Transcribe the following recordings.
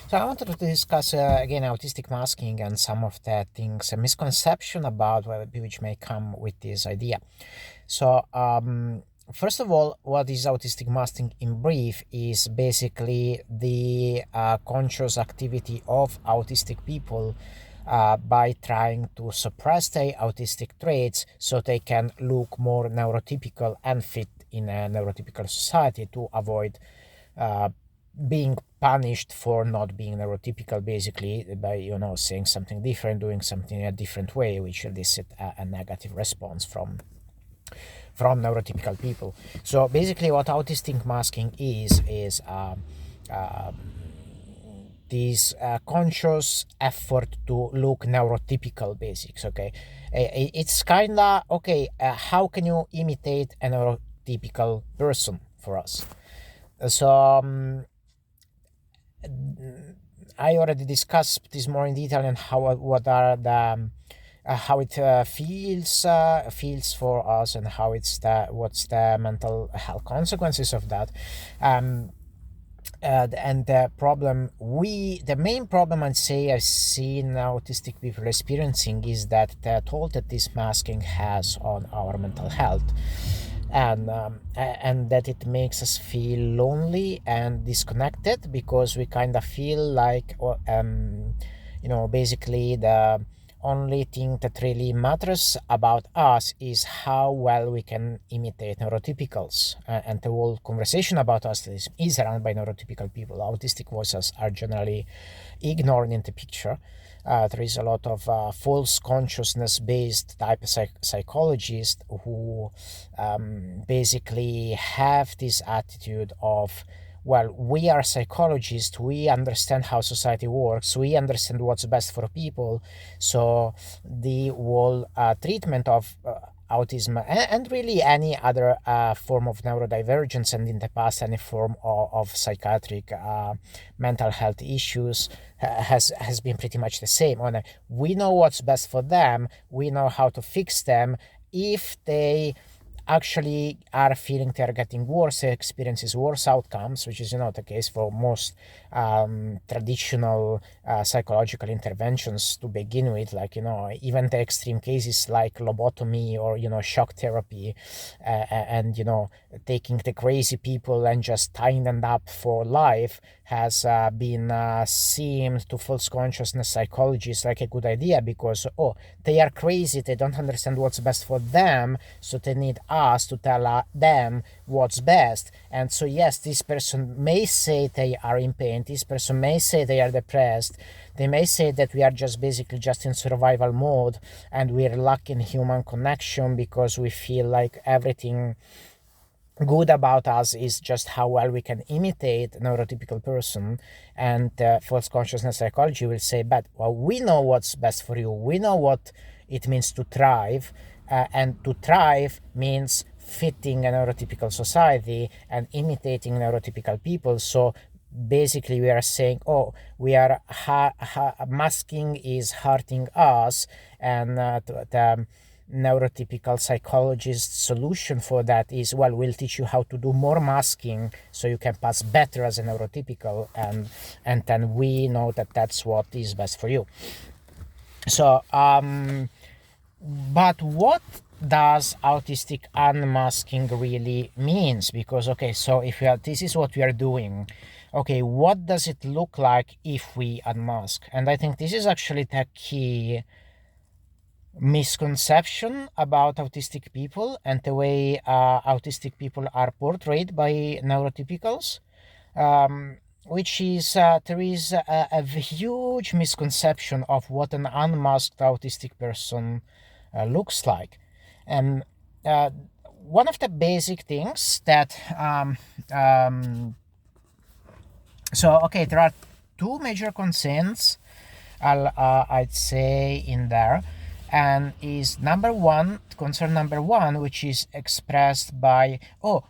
So I wanted to discuss again autistic masking and some of the things, a misconception about which may come with this idea. So first of all, what is autistic masking in brief is basically the conscious activity of autistic people by trying to suppress their autistic traits so they can look more neurotypical and fit in a neurotypical society to avoid uh, being punished for not being neurotypical, basically by saying something different, doing something in a different way, which elicit a negative response from neurotypical people. So basically what autistic masking is uh, this conscious effort to look neurotypical basics. Okay, it's kind of okay, how can you imitate a neurotypical person for us? So I already discussed this more in detail and how what are the how it feels for us and how it's what's the mental health consequences of that. Um, and the main problem I'd say I've seen autistic people experiencing is that the toll that this masking has on our mental health, and that it makes us feel lonely and disconnected because we kind of feel like basically the only thing that really matters about us is how well we can imitate neurotypicals. And the whole conversation about us is around by neurotypical people. Autistic voices are generally ignored in the picture. There is a lot of false consciousness based type of psychologists who basically have this attitude of, well, we are psychologists, we understand how society works, we understand what's best for people. So the whole treatment of autism and really any other form of neurodivergence, and in the past any form of psychiatric mental health issues has been pretty much the same. We know what's best for them, we know how to fix them. If they actually are feeling they're getting worse experiences, worse outcomes, which is the case for most traditional psychological interventions to begin with, like even the extreme cases like lobotomy or shock therapy, and taking the crazy people and just tying them up for life has been seen to false consciousness psychologists like a good idea, because they are crazy, they don't understand what's best for them, so they need us to tell them what's best. And so yes, this person may say they are in pain, this person may say they are depressed, they may say that we are just basically just in survival mode and we're lacking human connection because we feel like everything good about us is just how well we can imitate a neurotypical person. And false consciousness psychology will say, but well, we know what's best for you, we know what it means to thrive, and to thrive means fitting a neurotypical society and imitating neurotypical people. So basically we are saying, we are masking is hurting us, and the neurotypical psychologist solution for that is, well, we'll teach you how to do more masking so you can pass better as a neurotypical, and then we know that that's what is best for you. So but what does autistic unmasking really means? Because so if this is what we are doing, what does it look like if we unmask? And I think this is actually the key misconception about autistic people and the way autistic people are portrayed by neurotypicals, which is there is a huge misconception of what an unmasked autistic person looks like. And one of the basic things that there are two major concerns I'd say in there, and is concern number one, which is expressed by,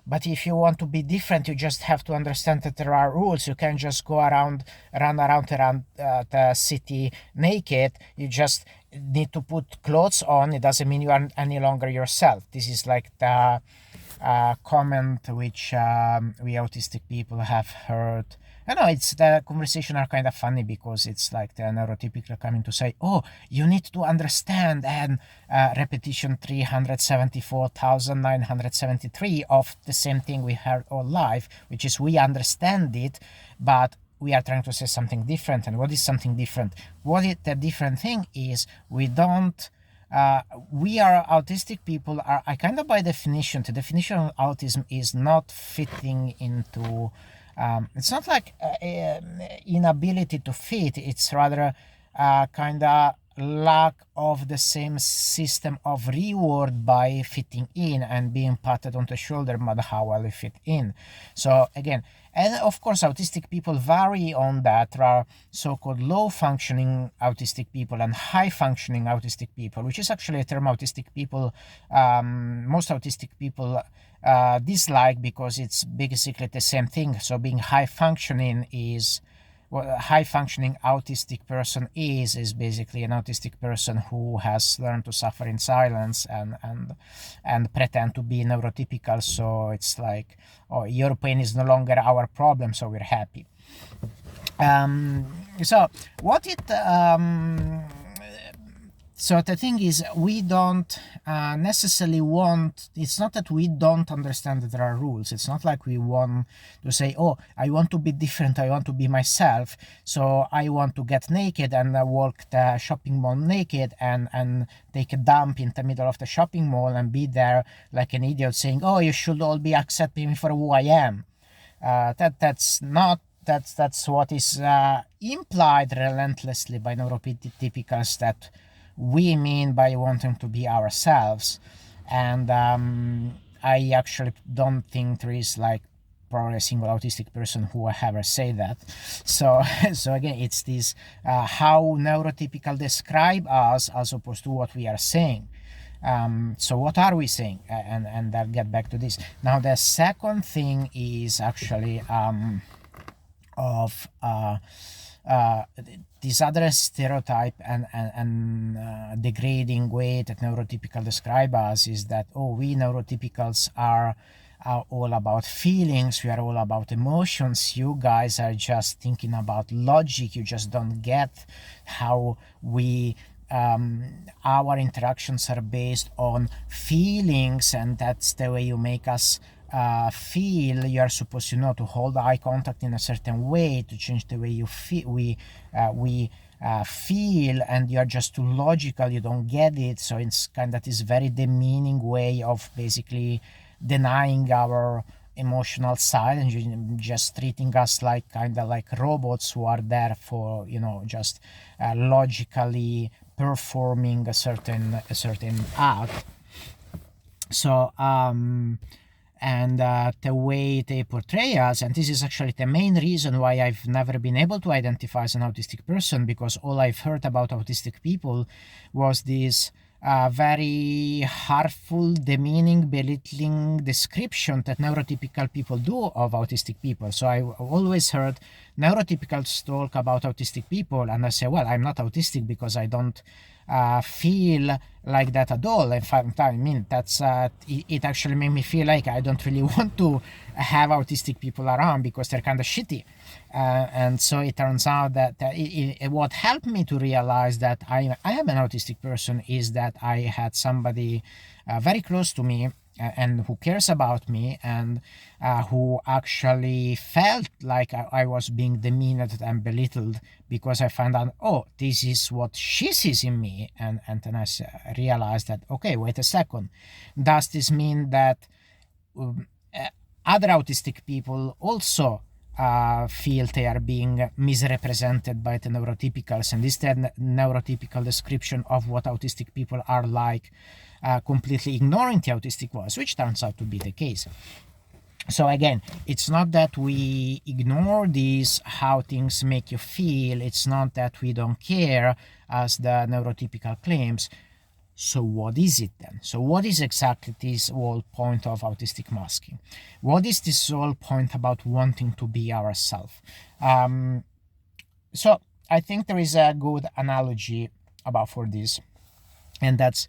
but if you want to be different, you just have to understand that there are rules. You can't just run around the city naked. You just need to put clothes on. It doesn't mean you are any longer yourself. This is like the comment which we autistic people have heard I know it's the conversation are kind of funny because it's like the neurotypical coming to say, "Oh, you need to understand," and repetition 374,973 of the same thing we heard all life, which is we understand it, but we are trying to say something different. And what is something different? The different thing is we don't. We are autistic people are I kind of by definition the definition of autism is not fitting into it's not like inability to fit, it's rather kind of lack of the same system of reward by fitting in and being patted on the shoulder about how well we fit in. So again, and of course autistic people vary on that. There are so-called low functioning autistic people and high functioning autistic people, which is actually a term autistic people most autistic people dislike because it's basically the same thing. So being high functioning is what a high functioning autistic person is basically an autistic person who has learned to suffer in silence and pretend to be neurotypical. So it's like, oh, your pain is no longer our problem, so we're happy. So what it so the thing is, we don't necessarily want, it's not that we don't understand that there are rules. It's not like we want to say, oh, I want to be different, I want to be myself, so I want to get naked and walk the shopping mall naked and take a dump in the middle of the shopping mall and be there like an idiot saying, oh, you should all be accepting me for who I am. That's not that's what is implied relentlessly by neurotypicals that we mean by wanting to be ourselves. And I actually don't think there is like probably a single autistic person who will ever say that. So so again, it's this how neurotypical describe us as opposed to what we are saying. So what are we saying? And I'll get back to this. Now the second thing is actually of this other stereotype and degrading way that neurotypical describe us is that, oh, we neurotypicals are all about feelings, we are all about emotions, you guys are just thinking about logic, you just don't get how we our interactions are based on feelings, and that's the way you make us feel. You are supposed to know to hold eye contact in a certain way to change the way you feel. We feel, and you are just too logical. You don't get it. So it's kind of this very demeaning way of basically denying our emotional side and just treating us like kind of like robots who are there for, you know, just logically performing a certain act. So and the way they portray us, and this is actually the main reason why I've never been able to identify as an autistic person, because all I've heard about autistic people was this very harmful, demeaning, belittling description that neurotypical people do of autistic people. So I always heard neurotypicals talk about autistic people, and I say, well, I'm not autistic because I don't feel like that at all. In fact, I mean, that's it actually made me feel like I don't really want to have autistic people around because they're kind of shitty. And so it turns out that what helped me to realize that I am an autistic person is that I had somebody very close to me and who cares about me and who actually felt like I was being demeaned and belittled because I found out, oh, this is what she sees in me. And then I realized that, okay, wait a second. Does this mean that other autistic people also feel they are being misrepresented by the neurotypicals, and this neurotypical description of what autistic people are like completely ignoring the autistic voice, which turns out to be the case. So again, it's not that we ignore these how things make you feel, it's not that we don't care as the neurotypical claims. So what is it then? So what is exactly this whole point of autistic masking? What is this whole point about wanting to be ourselves? So I think there is a good analogy about for this, and that's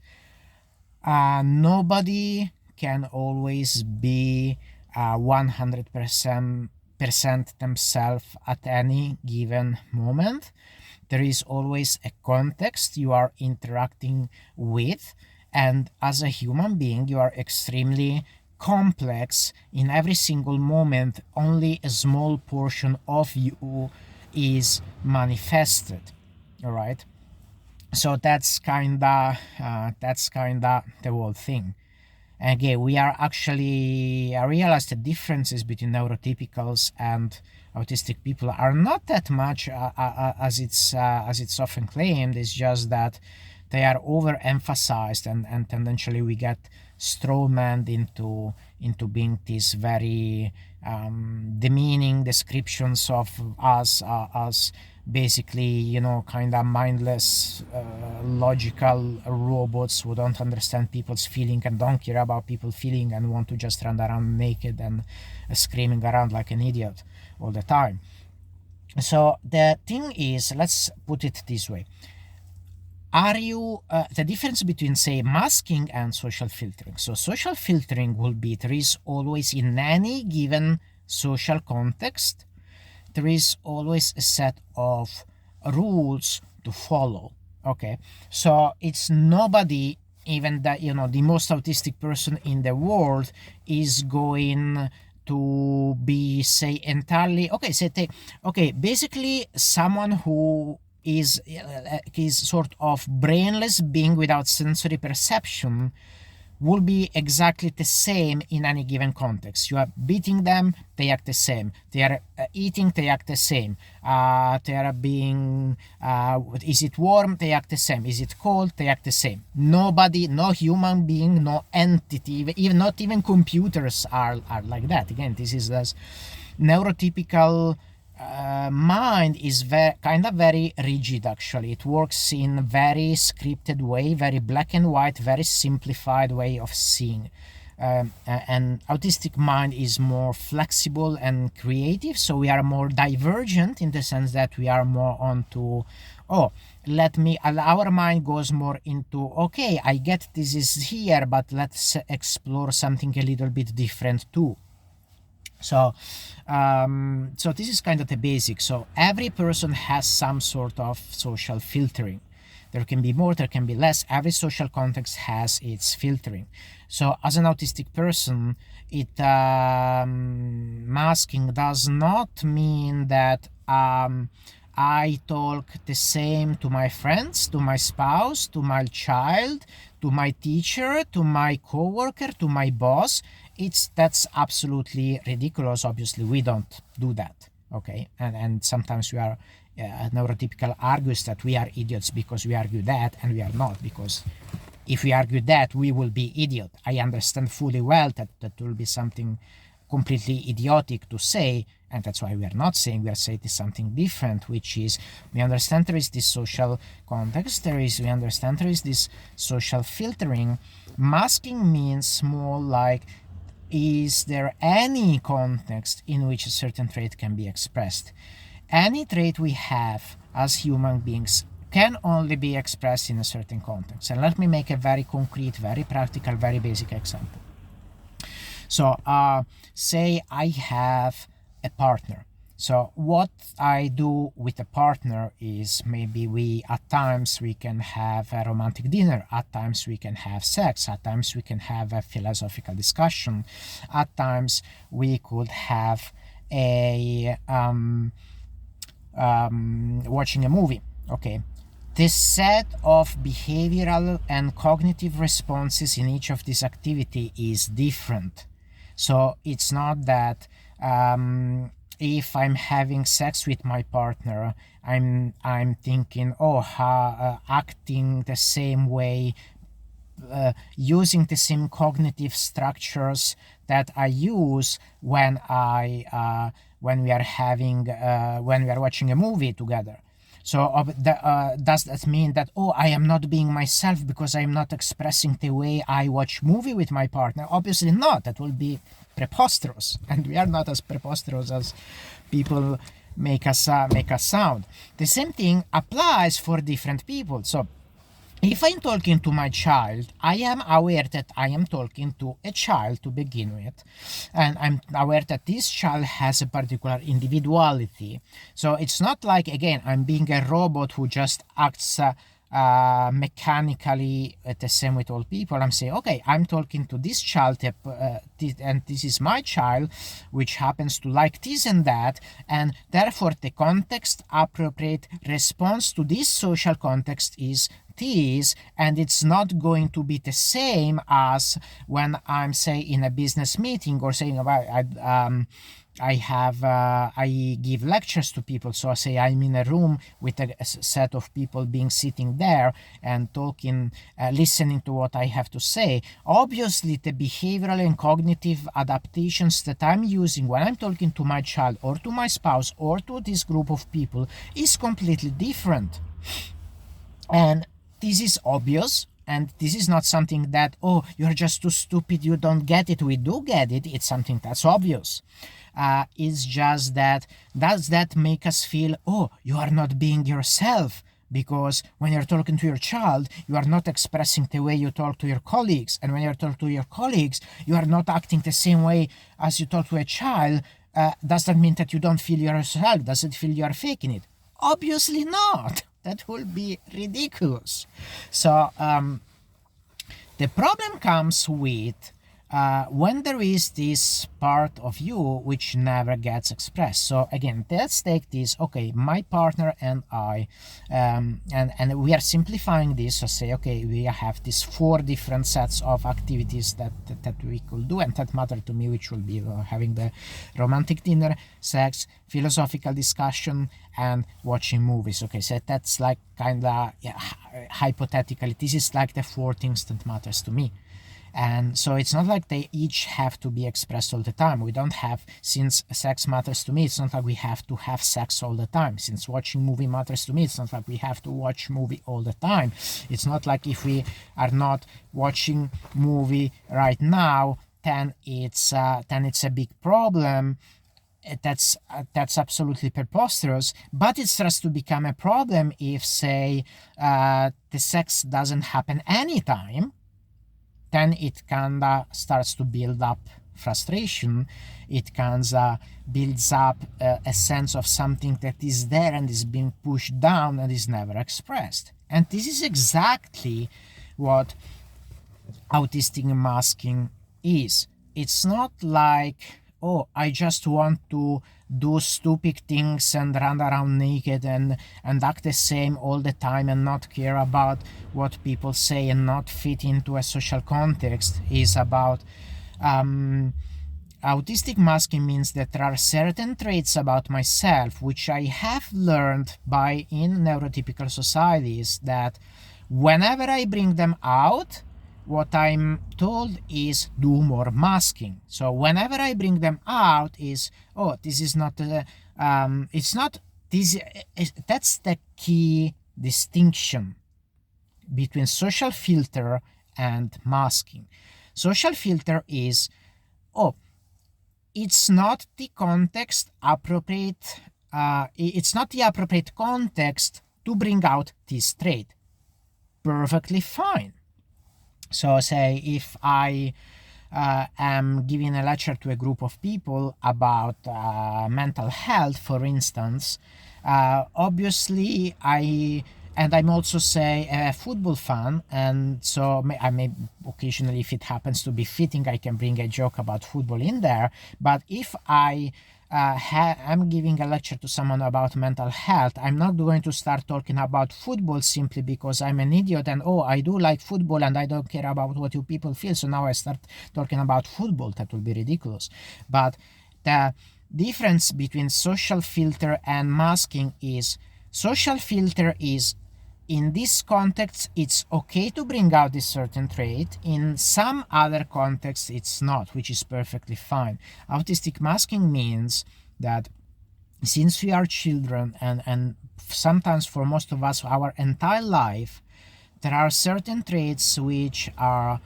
nobody can always be 100% present themselves at any given moment. There is always a context you are interacting with, and as a human being, you are extremely complex. In every single moment, only a small portion of you is manifested. All right. So that's kinda the whole thing. Again, we are actually, I realized the differences between neurotypicals and autistic people are not that much as it's often claimed. It's just that they are overemphasized, and tendentially we get strawmanned into being these very demeaning descriptions of us as basically, kind of mindless, logical robots who don't understand people's feeling and don't care about people feeling and want to just run around naked and screaming around like an idiot all the time. So the thing is, let's put it this way. Are you the difference between, say, masking and social filtering? So social filtering will be, there is always, in any given social context, there is always a set of rules to follow. Okay, so it's nobody, even that, the most autistic person in the world is going to be, say, entirely okay, basically someone who is sort of brainless being without sensory perception will be exactly the same in any given context. You are beating them, they act the same. They are eating, they act the same. They are being, is it warm? They act the same. Is it cold? They act the same. Nobody, no human being, no entity, even not even computers are like that. Again, this is this neurotypical mind is very rigid. Actually, it works in very scripted way, very black and white, very simplified way of seeing. And autistic mind is more flexible and creative, so we are more divergent in the sense that we are more onto, our mind goes more into, okay, I get this is here, but let's explore something a little bit different too. So this is kind of the basic. So every person has some sort of social filtering. There can be more, there can be less. Every social context has its filtering. So as an autistic person, masking does not mean that I talk the same to my friends, to my spouse, to my child, to my teacher, to my coworker, to my boss. That's absolutely ridiculous. Obviously, we don't do that. Okay, and sometimes we are neurotypical argues that we are idiots because we argue that, and we are not, because if we argue that, we will be idiot. I understand fully well that will be something completely idiotic to say, and that's why we are not saying, we are saying this something different, which is, we understand there is this social context, we understand there is this social filtering. Masking means more like, is there any context in which a certain trait can be expressed? Any trait we have as human beings can only be expressed in a certain context. And let me make a very concrete, very practical, very basic example. So say I have a partner. So what I do with a partner is, maybe at times we can have a romantic dinner, at times we can have sex, at times we can have a philosophical discussion, at times we could have a watching a movie. Okay, this set of behavioral and cognitive responses in each of these activity is different. So it's not that if I'm having sex with my partner, I'm thinking, acting the same way, using the same cognitive structures that I use when we are watching a movie together. So does that mean that, I am not being myself because I am not expressing the way I watch movie with my partner? Obviously not. That will be preposterous, and we are not as preposterous as people make us sound. The same thing applies for different people. So if I'm talking to my child, I am aware that I am talking to a child to begin with, and I'm aware that this child has a particular individuality. So it's not like, again, I'm being a robot who just acts mechanically the same with all people. I'm saying, okay, I'm talking to this child, and this is my child, which happens to like this and that, and therefore the context appropriate response to this social context is this, and it's not going to be the same as when I'm, say, in a business meeting, or saying about I give lectures to people. So I say I'm in a room with a set of people being sitting there and talking, listening to what I have to say. Obviously, the behavioral and cognitive adaptations that I'm using when I'm talking to my child or to my spouse or to this group of people is completely different. And this is obvious, and this is not something that, oh, you're just too stupid, you don't get it. We do get it. It's something that's obvious. It's just that, does that make us feel, oh, you are not being yourself? Because when you're talking to your child, you are not expressing the way you talk to your colleagues. And when you talk to your colleagues, you are not acting the same way as you talk to a child. Does that mean that you don't feel yourself? Does it feel you are faking it? Obviously not. That will be ridiculous. So the problem comes with when there is this part of you which never gets expressed. So again, let's take this, okay, my partner and I, and we are simplifying this. So say, okay, we have these 4 different sets of activities that we could do and that matter to me, which will be having the romantic dinner, sex, philosophical discussion, and watching movies. Okay, so that's like kind of, yeah, hypothetically, this is like the 4 things that matters to me. And so it's not like they each have to be expressed all the time. We don't have, since sex matters to me, it's not like we have to have sex all the time. Since watching movie matters to me, it's not like we have to watch movie all the time. It's not like if we are not watching movie right now, then it's a big problem. That's absolutely preposterous. But it starts to become a problem if, say, the sex doesn't happen anytime. Then it kinda starts to build up frustration. It kinda builds up a sense of something that is there and is being pushed down and is never expressed. And this is exactly what autistic masking is. It's not like, oh, I just want to do stupid things and run around naked and act the same all the time and not care about what people say and not fit into a social context. Is about autistic masking means that there are certain traits about myself which I have learned by in neurotypical societies that whenever I bring them out, what I'm told is do more masking. So whenever I bring them out is, oh, this is not it's not this. That's the key distinction between social filter and masking. Social filter is, oh, it's not the context appropriate. It's not the appropriate context to bring out this trait. Perfectly fine. So say if I am giving a lecture to a group of people about mental health, for instance, obviously I'm also, say, a football fan, and so I may occasionally, if it happens to be fitting, I can bring a joke about football in there. But if I'm giving a lecture to someone about mental health, I'm not going to start talking about football simply because I'm an idiot and, oh, I do like football and I don't care about what you people feel, so now I start talking about football. That will be ridiculous. But the difference between social filter and masking is, social filter is, in this context, it's okay to bring out this certain trait. In some other context, it's not, which is perfectly fine. Autistic masking means that since we are children, and sometimes for most of us, our entire life, there are certain traits which are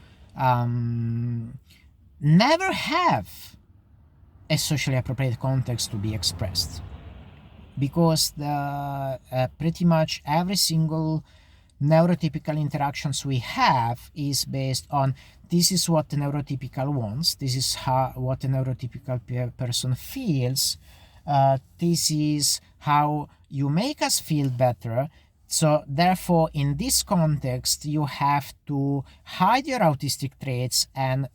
never have a socially appropriate context to be expressed. Because pretty much every single neurotypical interactions we have is based on this is what the neurotypical wants, this is what the neurotypical person feels, this is how you make us feel better. So therefore, in this context, you have to hide your autistic traits and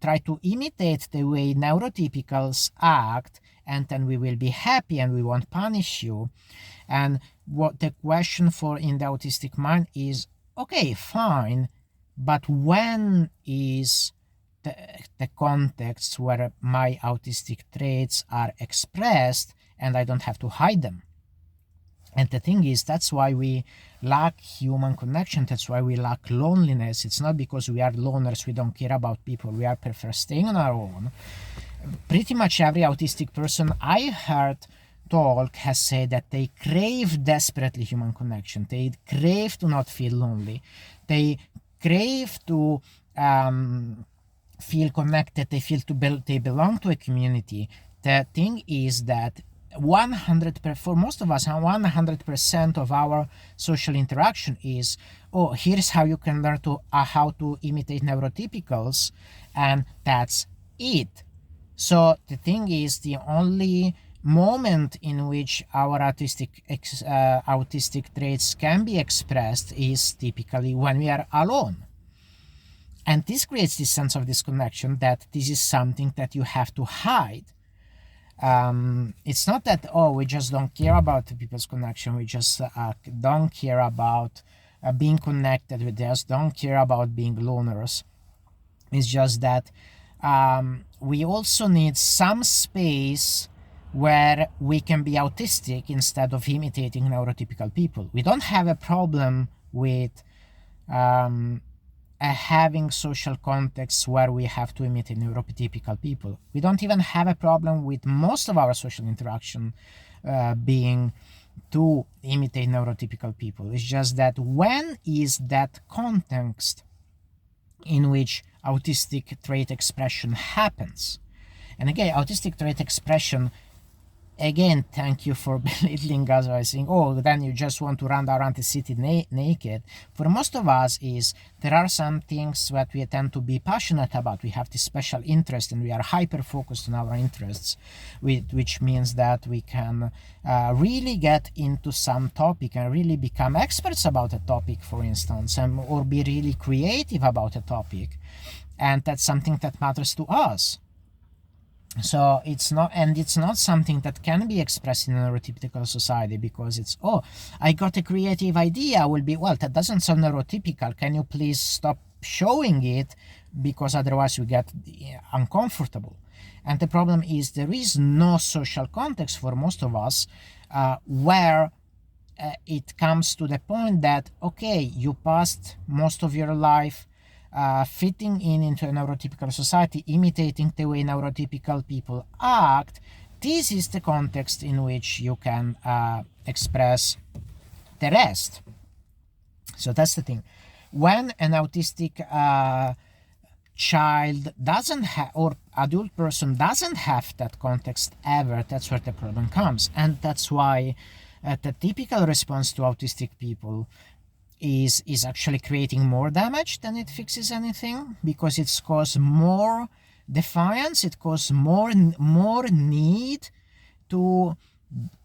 try to imitate the way neurotypicals act, and then we will be happy and we won't punish you. And what the question for in the autistic mind is, okay, fine, but when is the context where my autistic traits are expressed and I don't have to hide them? And the thing is, that's why we lack human connection. That's why we lack loneliness. It's not because we are loners, we don't care about people. We are prefer staying on our own. Pretty much every autistic person I heard talk has said that they crave desperately human connection. They crave to not feel lonely. They crave to feel connected. They feel they belong to a community. The thing is that 100% for most of us, 100% of our social interaction is, oh, here's how you can learn to how to imitate neurotypicals, and that's it. So the thing is, the only moment in which our autistic traits can be expressed is typically when we are alone. And this creates this sense of disconnection, that this is something that you have to hide. It's not that, oh, we just don't care about the people's connection, we just don't care about being connected with us, don't care about being loners. It's just that we also need some space where we can be autistic instead of imitating neurotypical people. We don't have a problem with having social contexts where we have to imitate neurotypical people. We don't even have a problem with most of our social interaction being to imitate neurotypical people. It's just that when is that context in which autistic trait expression happens? And again, autistic trait expression, again, thank you for belittling us by saying, oh, then you just want to run around the city naked. For most of us, there are some things that we tend to be passionate about. We have this special interest and we are hyper-focused on our interests, which means that we can really get into some topic and really become experts about a topic, for instance, or be really creative about a topic. And that's something that matters to us. So it's not something that can be expressed in a neurotypical society, because it's, oh, I got a creative idea, will be, well, that doesn't sound neurotypical, can you please stop showing it, because otherwise we get uncomfortable. And the problem is there is no social context for most of us where it comes to the point that, okay, you passed most of your life fitting into a neurotypical society, imitating the way neurotypical people act. This is the context in which you can express the rest. So that's the thing. When an autistic child doesn't have, or adult person doesn't have that context ever, that's where the problem comes. And that's why the typical response to autistic people is actually creating more damage than it fixes anything, because it's caused more defiance, it causes more need to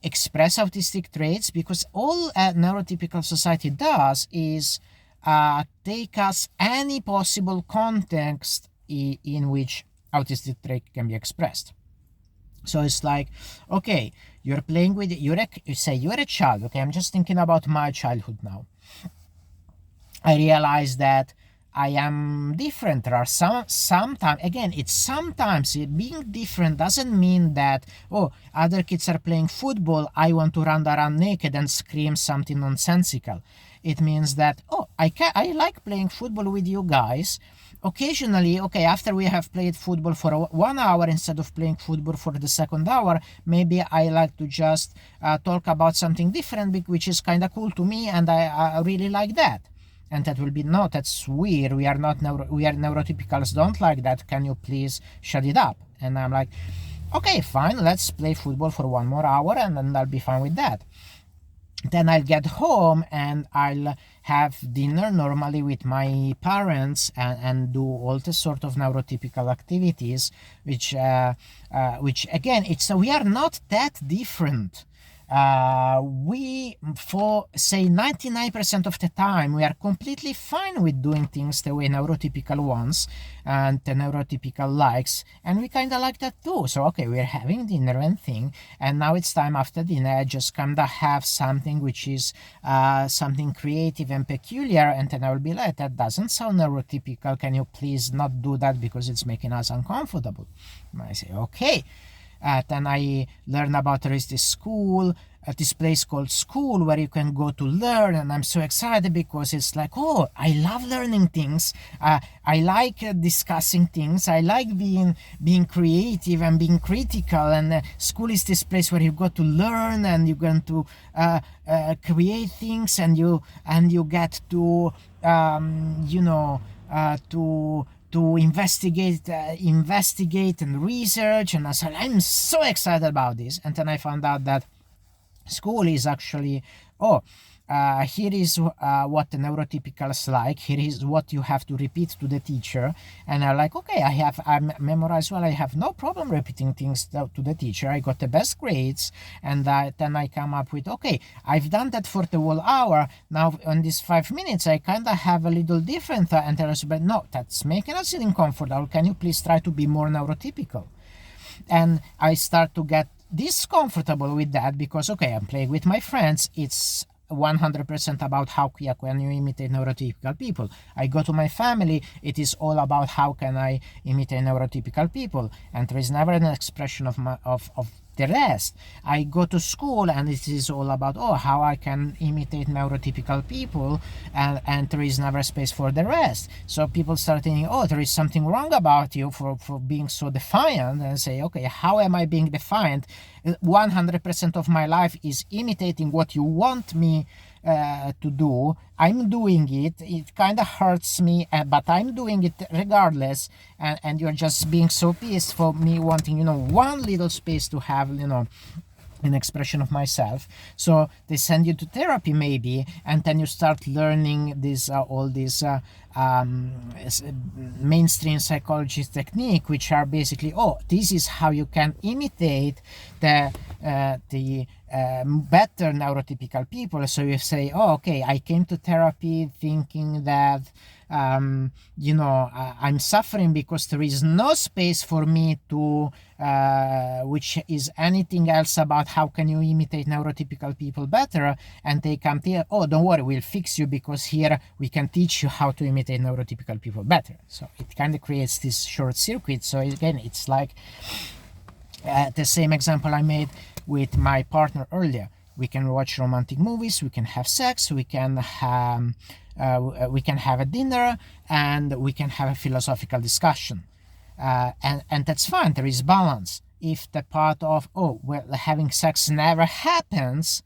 express autistic traits, because all a neurotypical society does is take us any possible context in which autistic trait can be expressed. So it's like, okay, you're playing with, you say you're a child, okay, I'm just thinking about my childhood now. I realize that I am different. There are sometimes, again, it's sometimes being different doesn't mean that, oh, other kids are playing football, I want to run around naked and scream something nonsensical. It means that, oh, I like playing football with you guys. Occasionally, okay, after we have played football for 1 hour, instead of playing football for the second hour, maybe I like to just talk about something different, which is kind of cool to me, and I really like that. And that will be, no, that's weird, we are neurotypicals, don't like that, can you please shut it up? And I'm like, okay, fine, let's play football for 1 more hour and then I'll be fine with that. then I'll get home and I'll have dinner normally with my parents, and do all the sort of neurotypical activities, which again, it's we are not that different. We, for say 99% of the time, we are completely fine with doing things the way neurotypical ones and the neurotypical likes, and we kind of like that too. So okay, we're having dinner and thing, and now it's time after dinner. I just kind of have something which is something creative and peculiar, and then I will be like, that doesn't sound neurotypical. Can you please not do that because it's making us uncomfortable? And I say okay. Then I learn about there is this school at this place called school where you can go to learn, and I'm so excited because it's like, oh, I love learning things. I like discussing things. I like being creative and being critical, and school is this place where you go to learn, and you're going to create things, and you get to to investigate and research. And I said, I'm so excited about this. And then I found out that school is actually, here is what the neurotypicals like, here is what you have to repeat to the teacher. And I'm like, okay, I memorized well, I have no problem repeating things to the teacher, I got the best grades. And then I come up with, okay, I've done that for the whole hour, now on these 5 minutes I kind of have a little different. And I was, but no, that's making us uncomfortable, can you please try to be more neurotypical? And I start to get discomfortable with that because, okay, I'm playing with my friends, it's 100% about how can you imitate neurotypical people. I go to my family, it is all about how can I imitate neurotypical people, and there is never an expression of the rest. I go to school and it is all about, how I can imitate neurotypical people, and there is never space for the rest. So people start thinking, there is something wrong about you for being so defiant, and say, okay, how am I being defiant? 100% of my life is imitating what you want me to do. I'm doing it. It kind of hurts me, but I'm doing it regardless. And you're just being so pissed for me wanting, one little space to have, an expression of myself. So they send you to therapy maybe, and then you start learning this all these mainstream psychology technique, which are basically, this is how you can imitate the better neurotypical people. So you say, okay, I came to therapy thinking that I'm suffering because there is no space for me to which is anything else about how can you imitate neurotypical people better. And they come here, don't worry, we'll fix you because here we can teach you how to imitate neurotypical people better. So it kind of creates this short circuit. So again, it's like the same example I made with my partner earlier. We can watch romantic movies, we can have sex, we can have a dinner, and we can have a philosophical discussion, and that's fine. There is balance. If the part of having sex never happens,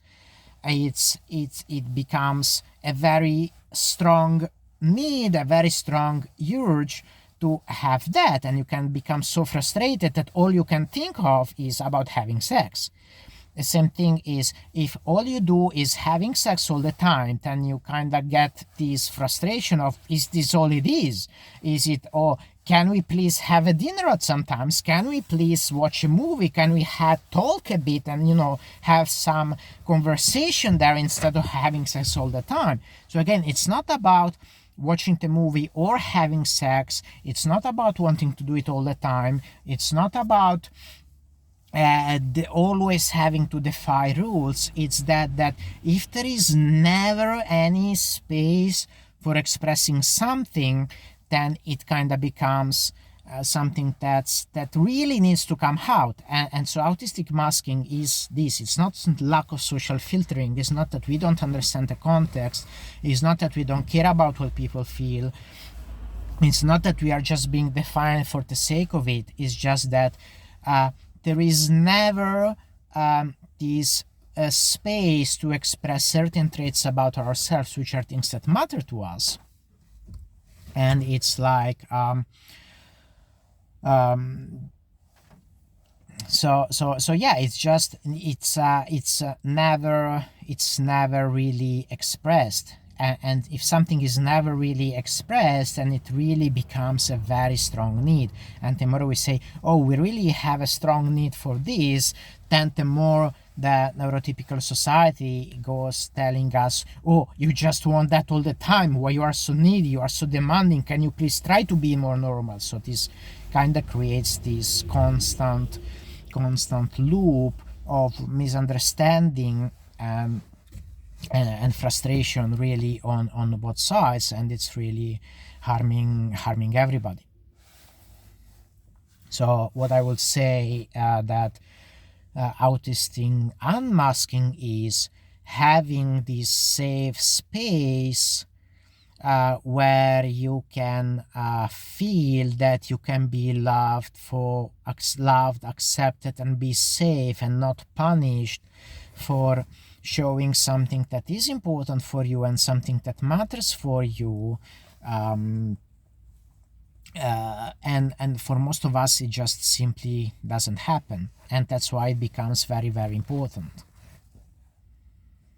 it becomes a very strong need, a very strong urge to have that, and you can become so frustrated that all you can think of is about having sex. The same thing is, if all you do is having sex all the time, then you kind of get this frustration of, is this all it is? Is it, can we please have a dinner at sometimes? Can we please watch a movie? Can we talk a bit and, have some conversation there instead of having sex all the time? So again, it's not about watching the movie or having sex. It's not about wanting to do it all the time. It's not about always having to defy rules. It's that if there is never any space for expressing something, then it kind of becomes something that really needs to come out. And so autistic masking is this. It's not lack of social filtering. It's not that we don't understand the context. It's not that we don't care about what people feel. It's not that we are just being defiant for the sake of it. It's just that there is never this space to express certain traits about ourselves, which are things that matter to us. And it's like So yeah, it's never really expressed. And if something is never really expressed, then it really becomes a very strong need. And the more we say, oh, we really have a strong need for this, then the more the neurotypical society goes telling us, oh, you just want that all the time, why you are so needy, you are so demanding, can you please try to be more normal? So this kind of creates this constant loop of misunderstanding and frustration, really, on both sides, and it's really harming everybody. So what I would say, that autistic unmasking is having this safe space, where you can feel that you can be loved, accepted, and be safe, and not punished for showing something that is important for you and something that matters for you. um, and for most of us, it just simply doesn't happen, and that's why it becomes very, very important.